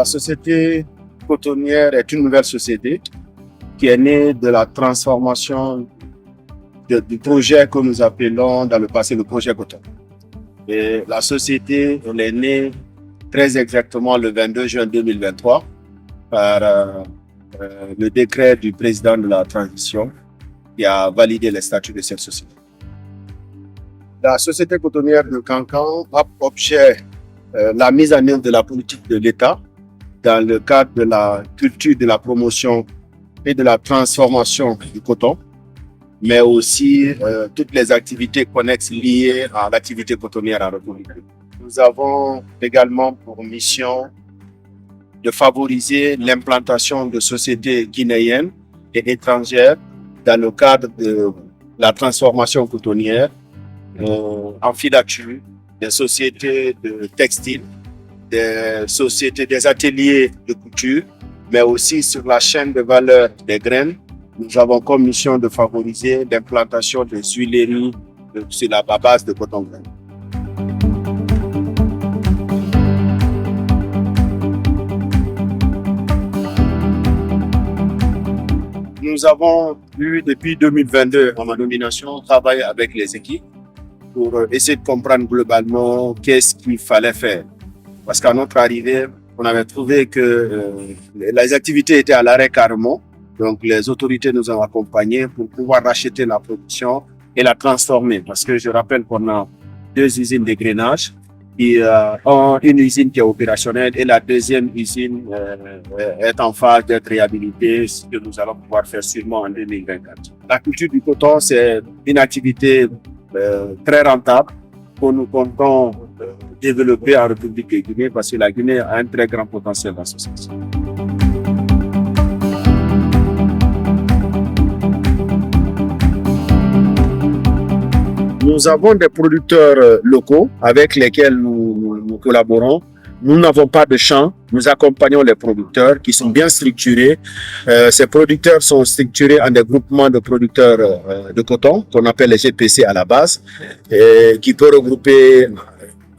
La société cotonnière est une nouvelle société qui est née de la transformation du projet que nous appelons dans le passé le projet coton. Et la société, elle est née très exactement le 22 juin 2023 par le décret du président de la transition qui a validé les statuts de cette société. La société cotonnière de Cancan a pour objet la mise en œuvre de la politique de l'État dans le cadre de la culture de la promotion et de la transformation du coton, mais aussi toutes les activités connexes liées à l'activité cotonnière en République. Nous avons également pour mission de favoriser l'implantation de sociétés guinéennes et étrangères dans le cadre de la transformation cotonnière en filature, des sociétés de textile, des sociétés, des ateliers de couture, mais aussi sur la chaîne de valeur des graines. Nous avons comme mission de favoriser l'implantation des huileries sur la base de coton grain. Nous avons eu depuis 2022, en ma nomination, travaillé avec les équipes pour essayer de comprendre globalement qu'est-ce qu'il fallait faire. Parce qu'à notre arrivée, on avait trouvé que les activités étaient à l'arrêt carrément. Donc, les autorités nous ont accompagnés pour pouvoir racheter la production et la transformer. Parce que je rappelle qu'on a 2 usines de grainage. Qui ont une usine qui est opérationnelle et la deuxième usine est en phase d'être réhabilitée, ce que nous allons pouvoir faire sûrement en 2024. La culture du coton, c'est une activité très rentable que nous comptons développer en République de Guinée parce que la Guinée a un très grand potentiel dans ce sens. Nous avons des producteurs locaux avec lesquels nous collaborons. Nous n'avons pas de champs. Nous accompagnons les producteurs qui sont bien structurés. Ces producteurs sont structurés en des groupements de producteurs de coton qu'on appelle les GPC à la base, et qui peut regrouper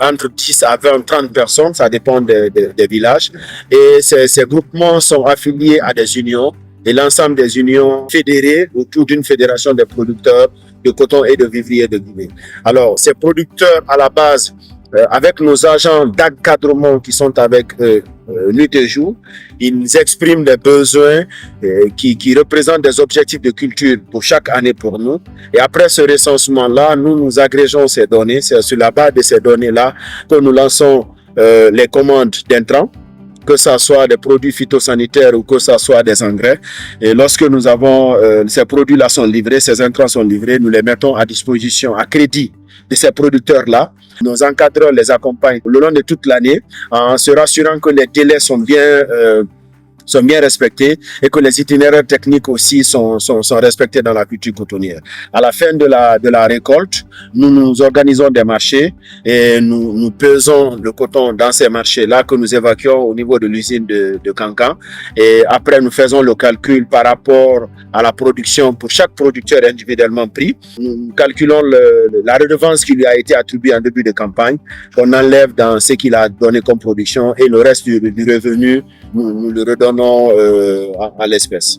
entre 10 à 20, 30 personnes, ça dépend des villages. Et ces groupements sont affiliés à des unions et l'ensemble des unions fédérées autour d'une fédération des producteurs de coton et de vivriers de Guinée. Alors, ces producteurs à la base, avec nos agents d'encadrement qui sont avec nuit et jour, ils expriment des besoins qui représentent des objectifs de culture pour chaque année pour nous. Et après ce recensement-là, nous agrégeons ces données. C'est sur la base de ces données-là que nous lançons les commandes d'intrants, que ce soit des produits phytosanitaires ou que ce soit des engrais. Et lorsque nous avons ces produits-là sont livrés, ces intrants sont livrés, nous les mettons à disposition, à crédit de ces producteurs-là. Nos encadreurs les accompagnent le long de toute l'année en se rassurant que les délais sont bien respectés et que les itinéraires techniques aussi sont respectés dans la culture cotonnière. À la fin de la récolte, nous organisons des marchés et nous pesons le coton dans ces marchés-là que nous évacuons au niveau de l'usine de Cancan. Et après, nous faisons le calcul par rapport à la production pour chaque producteur individuellement pris. Nous calculons la redevance qui lui a été attribuée en début de campagne, qu'on enlève dans ce qu'il a donné comme production et le reste du revenu, nous le redonnons à l'espèce.